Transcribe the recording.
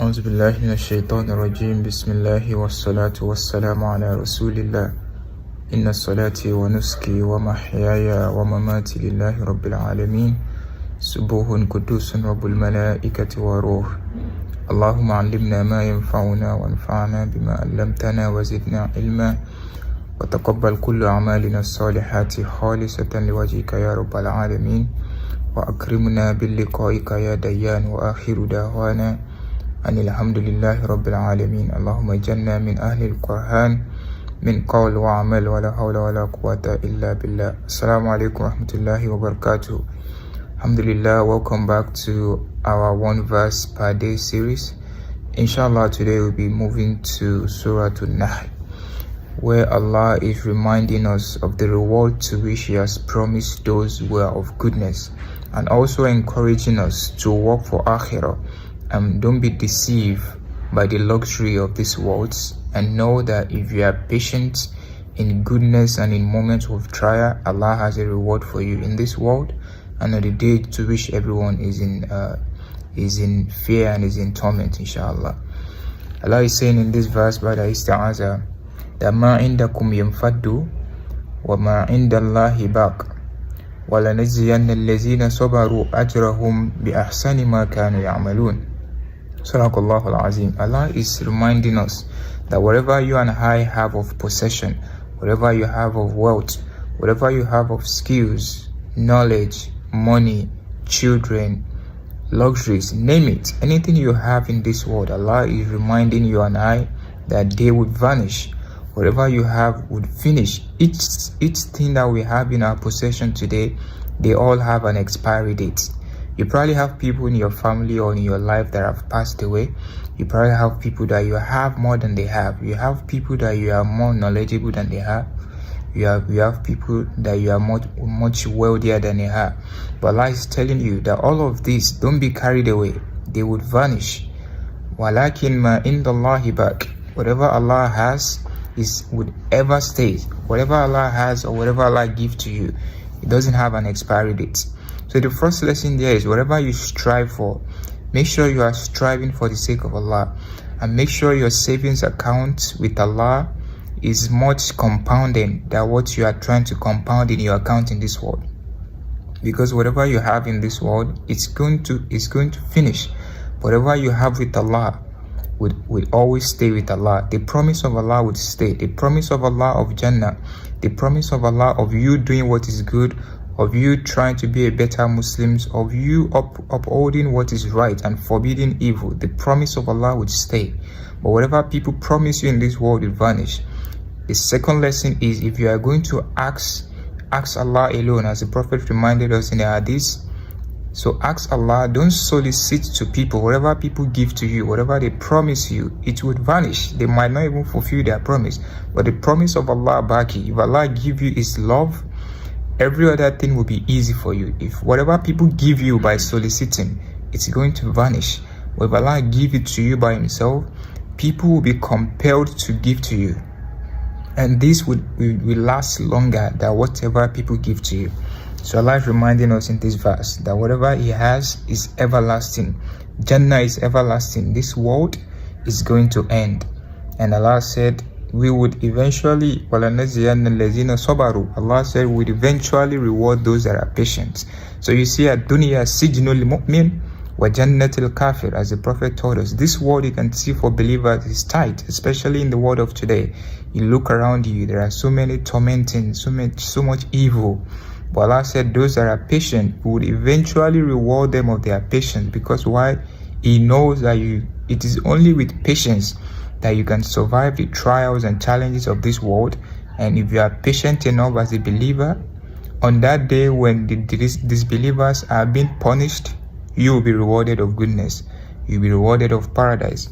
أعوذ بالله من الشيطان الرجيم بسم الله والصلاة والسلام على رسول الله إن صلاتي ونسكي ومحياي ومماتي لله رب العالمين سبوح قدوس رب الملائكة وروح اللهم علمنا ما ينفعنا وانفعنا بما علمتنا وزدنا علما وتقبل كل أعمالنا الصالحات خالصة لوجهك يا رب العالمين وأكرمنا باللقائك يا ديان وآخر دعوانا أن الحمد لله رب العالمين. اللهم اجعلنا من أهل القرآن من قول وعمل ولا حول ولا قوة إلا بالله. Assalamu alaikum warahmatullahi wabarakatuh. Alhamdulillah, welcome back to our one verse per day series. Inshallah, today we'll be moving to Surah An-Nahl, where Allah is reminding us of the reward to which He has promised those who are of goodness, and also encouraging us to work for Akhirah. Don't be deceived by the luxury of these worlds, and know that if you are patient in goodness and in moments of trial, Allah has a reward for you in this world and on the day to which everyone is in fear and is in torment, inshallah. Allah is saying in this verse by the Ista'aza that ma indakum yanfaddu wa ma indallahi baq wa lanajziyanna allazina sabaru ajrahum bi ahsani ma kanu ya'malun. Sadaqallahu al-Azim. Allah is reminding us that whatever you and I have of possession, whatever you have of wealth, whatever you have of skills, knowledge, money, children, luxuries, name it, anything you have in this world, Allah is reminding you and I that they would vanish. Whatever you have would finish. Each thing that we have in our possession today, they all have an expiry date. You probably have people in your family or in your life that have passed away. You probably have people that you have more than they have. You have people that you are more knowledgeable than they have. You have people that you are much wealthier than they have. But Allah is telling you that all of this, don't be carried away. They would vanish. وَلَكِنْ مَا إِنْدَ اللَّهِ بَاقٍ. Whatever Allah has would ever stay. Whatever Allah has or whatever Allah gives to you, it doesn't have an expiry date. So the first lesson there is whatever you strive for, make sure you are striving for the sake of Allah, and make sure your savings account with Allah is much compounding than what you are trying to compound in your account in this world. Because whatever you have in this world, it's going to finish. Whatever you have with Allah would always stay with Allah. The promise of Allah would stay. The promise of Allah of Jannah, the promise of Allah of you doing what is good, of you trying to be a better Muslim, of you upholding what is right and forbidding evil, the promise of Allah would stay. But whatever people promise you in this world will vanish. The second lesson is, if you are going to ask Allah alone, as the Prophet reminded us in the Hadith. So ask Allah, don't solicit to people. Whatever people give to you, whatever they promise you, it would vanish. They might not even fulfill their promise. But the promise of Allah, Baki, if Allah give you His love, every other thing will be easy for you. If whatever people give you by soliciting, it's going to vanish. But if Allah give it to you by Himself, people will be compelled to give to you. And this will last longer than whatever people give to you. So Allah is reminding us in this verse that whatever He has is everlasting. Jannah is everlasting. This world is going to end. And Allah said, we would eventually, Allah said, we would eventually reward those that are patient. So you see, at dunya sijnul mu'min wa jannatil kafir, as the Prophet told us. This world, you can see, for believers is tight, especially in the world of today. You look around you, there are so many tormenting, so much evil. But Allah said, those that are patient, we would eventually reward them of their patience. Because why? He knows that it is only with patience that you can survive the trials and challenges of this world. And if you are patient enough as a believer, on that day when the disbelievers are being punished, you will be rewarded of goodness. You will be rewarded of paradise.